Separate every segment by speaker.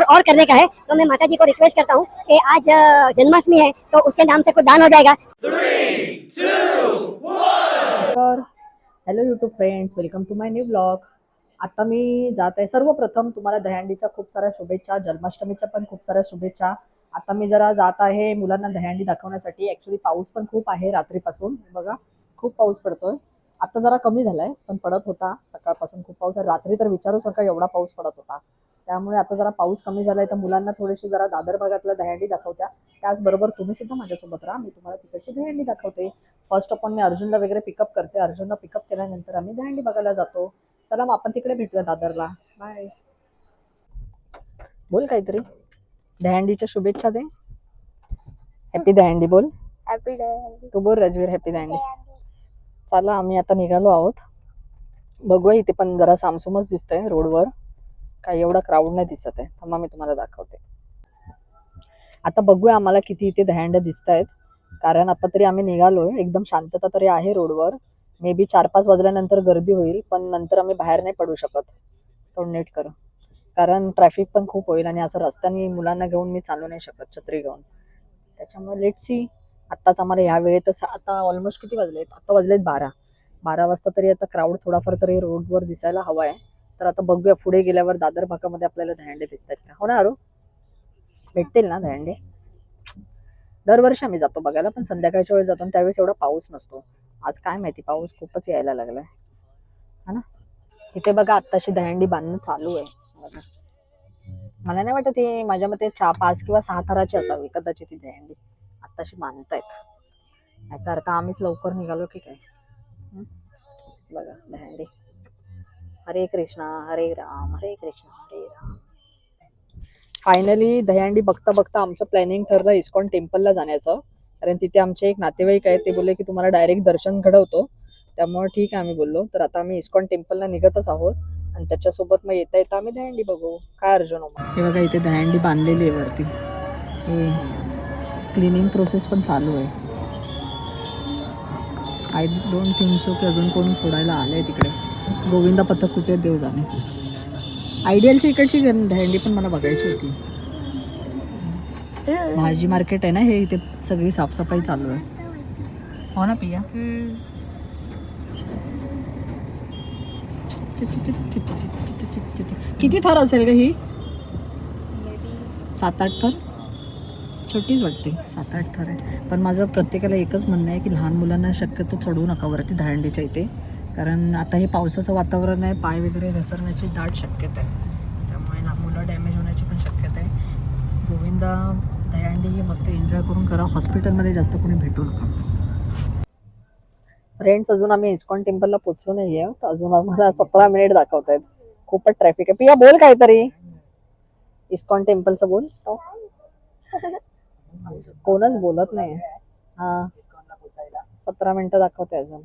Speaker 1: और करने का है, तो मैं माता जी को रिक्वेस्ट करता हूँ कि आज जन्माष्टमी है तो उसके नाम से कुछ दान हो जाएगा।
Speaker 2: तर hello YouTube friends, welcome to my new blog. आता मी जात आहे. सर्वप्रथम तुम्हाला दहीहंडीच्या खूप साऱ्या शुभेच्छा, जन्माष्टमीच्या पण खूप साऱ्या शुभेच्छा. आता मी जरा जात आहे मुलांना दहीहंडी दाखवण्यासाठी. ॲक्च्युली पाऊस पण खूप आहे रात्रीपासून, बघा खूप पाऊस पडतोय. आता जरा कमी झालाय, पण पडत होता सकाळपासून खूप पाऊस. रात्री तर विचारू नका एवढा पाऊस पडत होता. त्यामुळे आता जरा पाऊस कमी झालाय, तर मुलांना थोडीशी जरा दादर भागातल्या दहीहंडी दाखवत्या. त्याचबरोबर तुम्ही सुद्धा माझ्यासोबत राहा, मी तुम्हाला तिकडची दहीहंडी दाखवते. फर्स्ट ऑफ ऑल मी अर्जुनला वगैरे पिकअप करते. अर्जुनला पिकअप केल्यानंतर आम्ही दहीहंडी बघायला जातो. चला मग आपण तिकडे भेटूया दादरला. बाय. बोल काहीतरी, दहीहंडीच्या शुभेच्छा दे. हॅपी दहीहंडी बोल.
Speaker 3: हॅपी दहीहंडी.
Speaker 2: तू बोल राजवीर, हॅपी दहीहंडी. चला आम्ही आता निघालो आहोत. बघूया, इथे पण जरा सामसुमच दिसतंय रोडवर, काही एवढा क्राऊड नाही दिसत आहे. थांबा मी तुम्हाला दाखवते. आता बघूया आम्हाला किती इथे दहीहंड्या दिसत आहेत, कारण आता तरी आम्ही निघालोय. एकदम शांतता तरी आहे रोडवर. मे बी 4-5 वाजल्यानंतर गर्दी होईल, पण नंतर आम्ही बाहेर नाही पडू शकत. थोडं नीट कर, कारण ट्रॅफिक पण खूप होईल आणि असं रस्त्याने मुलांना घेऊन मी चालू नाही शकत छत्री घेऊन. त्याच्यामुळे लेट सी. आत्ताच आम्हाला ह्या वेळेतच, आता ऑलमोस्ट किती वाजलेत, आता वाजलेत 12 वाजता, तरी आता क्राऊड थोडाफार तरी रोडवर दिसायला हवा आहे. तर आता बघूया पुढे गेल्यावर दादर भागामध्ये आपल्याला दहीहंडे दिसतात का. हो ना अरू, भेटतील ना दहीहंडे. दरवर्षी आम्ही जातो बघायला, पण संध्याकाळच्या वेळेस जातो, त्यावेळेस एवढा पाऊस नसतो. आज काय माहिती, पाऊस खूपच यायला लागलाय है ना. इथे बघा आत्ताशी दहीहंडी बांधणं चालू आहे बघा. मला नाही वाटत हे, माझ्या मते 5 किंवा 6 थराची असावी कदाचित ती दहीहंडी आत्ताशी बांधतायत. याचा अर्थ आम्हीच लवकर निघालो की काय. बघा दहीहंडी. हरे कृष्णा हरे राम, हरे कृष्णा हरे राम. फायनली दहीहंडी बघता बघता आमचं प्लॅनिंग ठरलं इस्कॉन टेम्पलला जाण्याचं, कारण तिथे आमचे एक नातेवाईक आहेत. ते बोलले की तुम्हाला डायरेक्ट दर्शन घडवतो, त्यामुळे ठीक आहे आम्ही बोललो. तर आता आम्ही इस्कॉन टेम्पलला निघतच आहोत, आणि त्याच्यासोबत मग येता येता आम्ही दहीहंडी बघू. काय अर्जुन, हे बघा इथे दहीहंडी बांधलेली आहे वरती. हे क्लिनिंग प्रोसेस पण चालू आहे. आय डोंट थिंक सो की अजून कोण फोडायला आलंय तिकडे. गोविंदा पथक कुठे देव जाणे. आयडियलच्या इकडची दहीहंडी पण मला बघायची होती. भाजी मार्केट आहे ना हे, इथे सगळी साफसफाई चालू आहे. हो ना पिया. किती थर असेल का ही? 7-8 थर, छोटीच वाटते. 7-8 थर आहे. पण माझं प्रत्येकाला एकच म्हणणं आहे की लहान मुलांना शक्यतो चढवू नका वरती दहीहंडीच्या इथे, कारण आता हे पावसाचं वातावरण आहे, पाय वगैरे घसरण्याची दाट शक्यता आहे. त्यामुळे मुलं डॅमेज होण्याची पण शक्यता आहे. गोविंदा दहीहंडी ही मस्त एन्जॉय करून करा. हॉस्पिटलमध्ये जास्त कोणी भेटू नका. फ्रेंड्स, अजून आम्ही इस्कॉन टेम्पलला पोहोचलो नाही आहे. अजून आम्हाला 17 मिनिट दाखवत आहेत. खूपच ट्रॅफिक आहे. पिया बोल काहीतरी, इस्कॉन टेम्पलचं बोल. कोणच बोलत नाही. हा, 17 मिनिटं दाखवते अजून.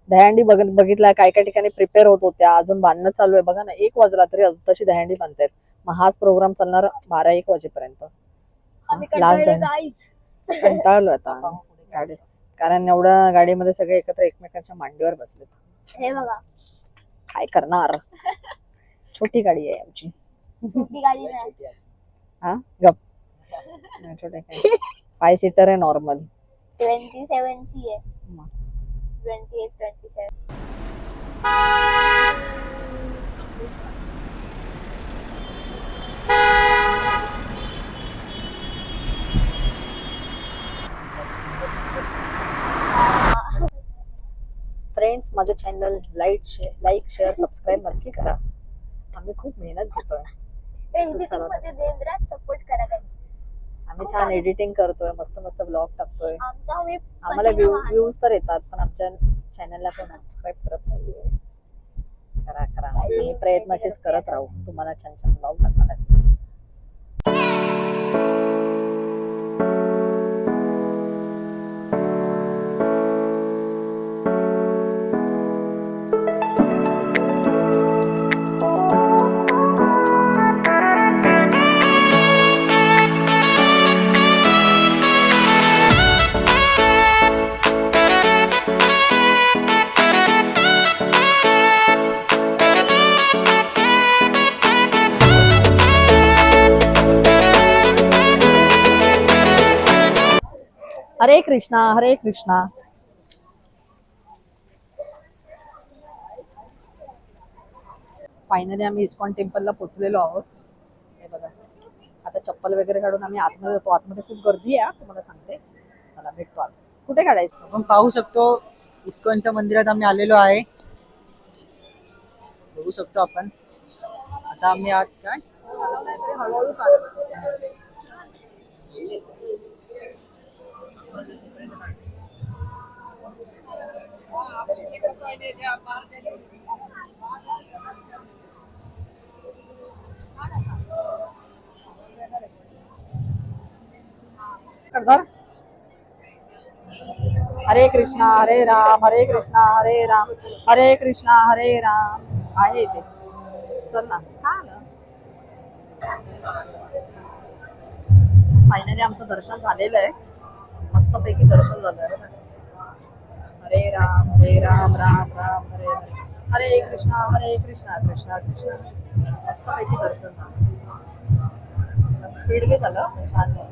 Speaker 2: दहीहंडी बघितल्या, काय काय ठिकाणी प्रिपेअर होत होत्या, अजून बांधणं चालू आहे. बघा ना, 1 वाजला तरी अजून तशी दहीहंडी बांधतायत. मग हाच प्रोग्राम चालणार 12-1 वाजेपर्यंत. कंटाळलो आता गाडी, कारण एवढ्या गाडीमध्ये सगळे एकत्र एकमेकांच्या मांडीवर बसलेत.
Speaker 3: हे बघा
Speaker 2: काय करणार, छोटी गाडी आहे आमची.
Speaker 3: छोटी गाडी नाही.
Speaker 2: हा गप, छोटे 5 सीटर आहे नॉर्मल.
Speaker 3: 27 ची आहे. 28-27.
Speaker 2: फ्रेंड्स, माझं चॅनल लाईक शेअर सबस्क्राईब नक्की करा. आम्ही खूप मेहनत घेतोय.
Speaker 3: सपोर्ट करा guys.
Speaker 2: आम्ही छान एडिटिंग करतोय, मस्त मस्त ब्लॉग टाकतोय. आम्हाला
Speaker 3: आमचा
Speaker 2: व्ह्यूज तर येतात, पण आमच्या चॅनलला पण सबस्क्राईब करत नाहीये. करा. मी प्रयत्न असेच करत राहू तुम्हाला छान छान ब्लॉग दाखवण्याचा. हरे कृष्णा हरे कृष्णा. फायनली आम्ही इस्कॉन टेम्पलला पोहोचलेलो आहोत. हे बघा, आता चप्पल वगैरे काढून आम्ही आतमध्ये जातो. आतमध्ये खूप गर्दी आहे तुम्हाला सांगते. चला भेटतो आता. कुठे काढायचं?
Speaker 4: आपण पाहू शकतो इस्कॉनच्या मंदिरात आम्ही आलेलो आहे. बघू शकतो आपण. आता आम्ही आत काय
Speaker 2: हळूहळू काढ. करदार. हरे कृष्णा हरे राम हरे कृष्णा हरे राम हरे कृष्णा हरे राम. आहे इथे. चल ना. फायनली आमचं दर्शन झालेलं आहे. मस्तपैकी दर्शन झालं. हरे राम राम राम हरे हरे हरे कृष्णा कृष्णा कृष्णा. मस्तपैकी दर्शन झालं. स्पीड घे झालं. छान झालं.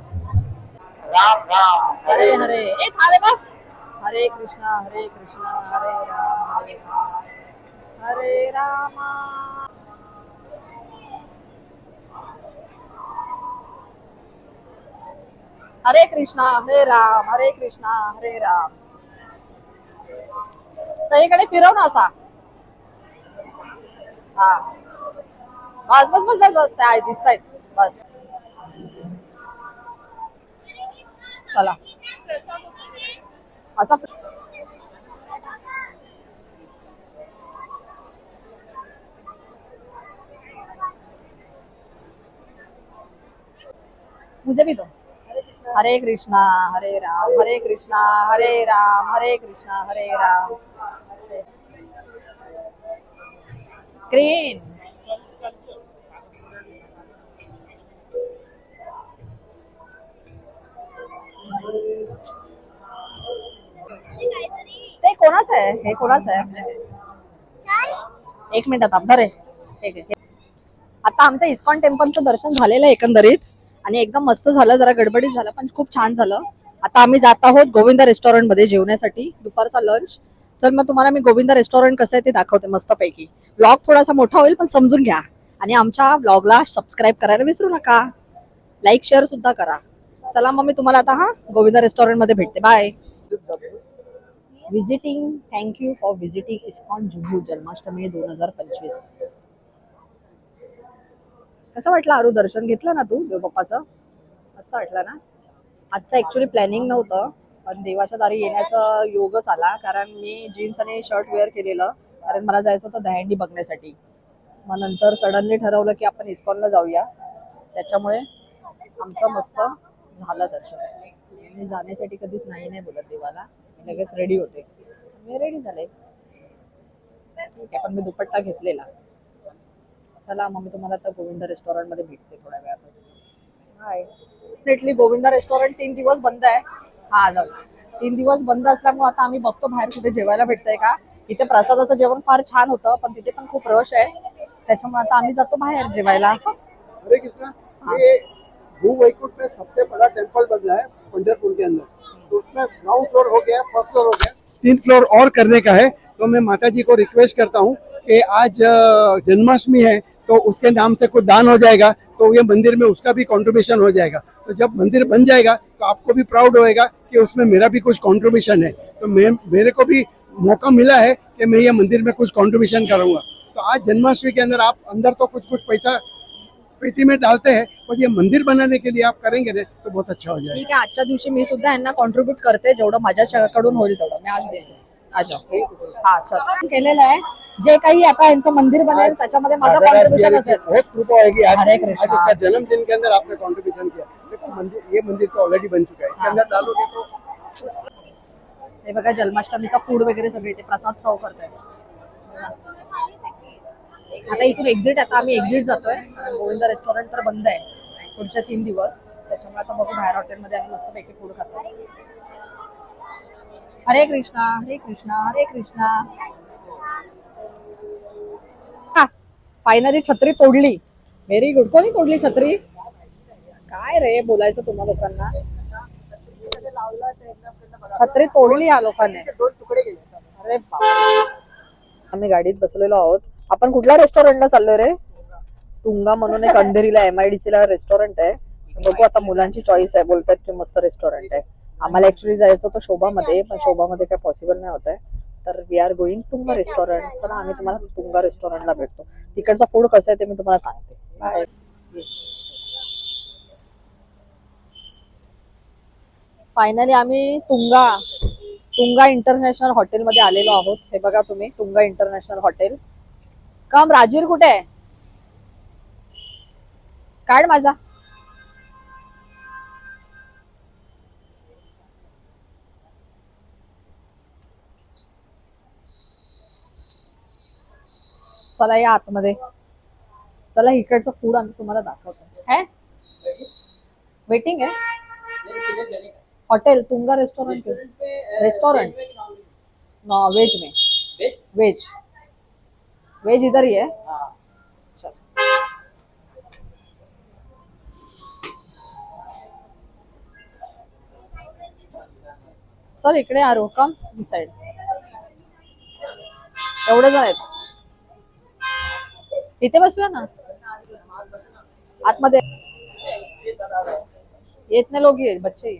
Speaker 4: राम राम
Speaker 2: हरे हरे. ए थांबे बघ. हरे कृष्णा हरे राम हरे राम. हरे कृष्णा हरे राम हरे कृष्णा हरे राम. सगळीकडे फिरव ना असा. हा बस बस बस बस बस. त्या दिसतायत बस. चला असा. मुझे भी दो. हरे कृष्णा हरे राम हरे कृष्णा हरे राम हरे कृष्णा हरे राम. स्क्रीन. ते कोणाचं आहे? हे कोणाचं आहे? एक मिनिट थांब. रे ठीक आहे. आता आमचं इस्कॉन टेम्पलचं दर्शन झालेलं आहे एकंदरीत आणि एकदम मस्त झालं. जरा गडबडीत झालं पण खूप छान झालं. आता आम्ही जात आहोत गोविंदा रेस्टॉरंट मध्ये जेवण्यासाठी दुपारचा लंच. चल मग तुम्हाला मी गोविंदा रेस्टॉरंट कसं आहे ते दाखवते मस्तपैकी. ब्लॉग थोडासा मोठा होईल पण समजून घ्या. आणि आमच्या ब्लॉगला सबस्क्राईब करायला विसरू नका. लाईक शेअर सुद्धा करा. चला मग मी तुम्हाला आता गोविंदा रेस्टॉरंट मध्ये भेटते. Bye. Visiting. Thank you for visiting ISKCON Juhu Janmashtami 2025. कसं वाटलं आरू? दर्शन घेतलं ना तू देवबाप्पाचं? मस्त वाटलं ना? आजचं ऍक्च्युली प्लॅनिंग नव्हतं पण देवाच्या दारी येण्याचा योगच आला. कारण मी जीन्स आणि शर्ट वेअर केलेलं कारण मला जायचं होतं दहीहंडी बघण्यासाठी. मग नंतर सडनली ठरवलं की आपण इस्कॉनला जाऊया. त्याच्यामुळे आमचं मस्त झालं दर्शन. मी जाण्यासाठी कधीच नाही बोलत देवाला. मी लगेच रेडी होते. मी रेडी झाले. ठीक आहे पण मी दुपट्टा घेतलेला. चला मग मी तुम्हाला आता गोविंदा रेस्टॉरंट मध्ये भेटते थोड्या वेळातच. हाय. डेफिनेटली गोविंदा रेस्टॉरंट 3 दिवस बंद आहे. हा जाऊ. 3 दिवस बंद असल्यामुळे आता आम्ही बघतो बाहेर कुठे जेवायला भेटतंय का. इथे प्रसादाचं जेवण फार छान होतं पण तिथे पण खूप रश आहे. त्याच्यामुळे आता आम्ही जातो बाहेर जेवायला.
Speaker 5: हरे कृष्णा. ये भू वैकुंठ में सबसे बड़ा टेम्पल बन रहा है पंढरपुर के अंदर. तो उसमें ग्राउंड फ्लोर हो गया, फर्स्ट फ्लोर हो गया, 3 फ्लोर और करने का है. तो मैं माता जी को रिक्वेस्ट करता हूँ कि आज जन्माष्टमी है तो उसके नाम से कुछ दान हो जाएगा तो ये मंदिर में उसका भी कंट्रीब्यूशन हो जाएगा. तो जब मंदिर बन जाएगा तो आपको भी प्राउड होएगा कि उसमें मेरा भी कुछ कंट्रीब्यूशन है. तो मेरे को भी मौका मिला है कि मैं ये मंदिर में कुछ कंट्रीब्यूशन करूँगा. तो आज जन्माष्टमी के अंदर आप अंदर तो कुछ पैसा पेटी में डालते हैं और ये मंदिर बनाने के लिए आप करेंगे ना तो बहुत अच्छा हो जाएगा.
Speaker 2: ठीक आहे. आजच्या दिवशी मी सुद्धा यांना कॉन्ट्रीब्यूट करते जेवढं माझ्याकडून होईल तेवढं मी आज देते. अच्छा हा चल केलेलं आहे. जे काही आता यांचं मंदिर बनेल त्याच्यामध्ये माझं कॉन्ट्रीब्युशन असेल.
Speaker 5: बहुत कृपा होगी आज.
Speaker 2: हरे
Speaker 5: आज
Speaker 2: कृष्णा.
Speaker 5: उसका जन्मदिन के अंदर आपने कंट्रीब्यूशन किया. देखो मंदिर, ये मंदिर तो ऑलरेडी बन चुका है. इसके अंदर डालोगे तो
Speaker 2: हे बघा जन्माष्टमीचा फूड वगैरे सगळे ते प्रसाद सर्व करतायत. आता इथून एक्झिट. आता आम्ही एक्झिट जातोय. गोविंदा रेस्टॉरंट तर बंद आहे पुढच्या 3 दिवस. त्याच्यामुळे आता बघू बाहेर हॉटेलमध्ये आम्ही मस्तपैकी फूड खातो. हरे कृष्णा हरे कृष्णा हरे कृष्णा. फायनली छत्री तोडली. Very good. कोणी तोडली छत्री? काय रे बोलायचं तुम्हा लोकांना. छत्री तोडली या लोकांनी.
Speaker 4: दोन तुकडे केले.
Speaker 2: अरे बापरे. आम्ही गाडीत बसलेलो आहोत. आपण कुठल्या रेस्टॉरंटला चाललोय रे? तुंगा म्हणून एक अंधेरीला MIDC ला रेस्टॉरंट आहे. बघू आता, मुलांची चॉईस आहे, बोलतात की मस्त रेस्टॉरंट आहे. आम्हाला ऍक्च्युली जायचं होतं शोभामध्ये, पण शोभामध्ये काय पॉसिबल नाही होत आहे. तर we R going Tunga restaurant. चला आम्ही तुम्हाला तुंगा रेस्टॉरंटला भेटतो. तिकडचा फूड कसं आहे ते मी तुम्हाला सांगते. बाय. फायनली आम्ही तुंगा इंटरनॅशनल हॉटेलमध्ये आलेलो आहोत. हे बघा तुम्ही, तुंगा इंटरनॅशनल हॉटेल. कम राजीर कुठे आहे? काढ माझा. चला या आतमध्ये. चला इकडचं फूड आम्ही तुम्हाला दाखवतो. है वेटिंग है hotel Tunga restaurant. Restaurant veg में वेज इधर ही है. चल. चल इकडे आरो कम दिस साइड. एवढे जण आहेत. इथे बसूया ना आतमध्ये. इतने लोग ही बच्चे ही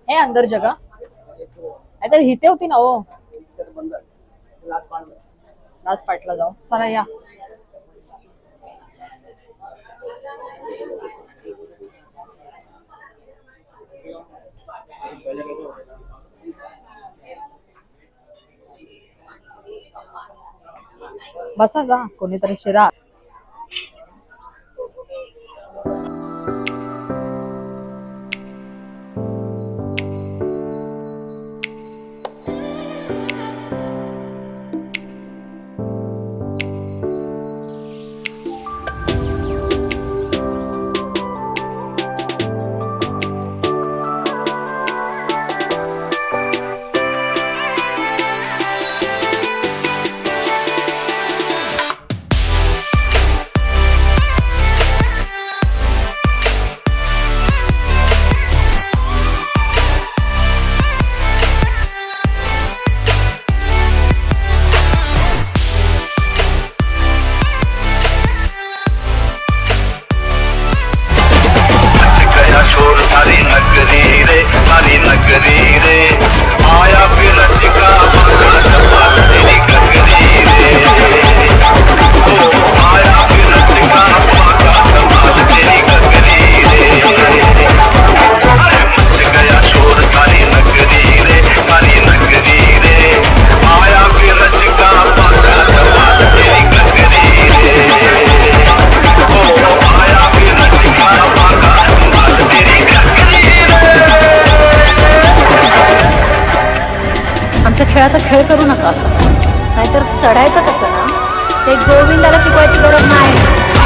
Speaker 2: है अंदर जगह. तर इथे होती ना हो. लास्ट पार्टला जाऊ. चला या. बसा जा कोणीतरी शिरा. खेळाचा खेळ करू नका असं.
Speaker 1: नाहीतर चढायचं कसं ना, ते गोविंदाला शिकवायची गरज नाही.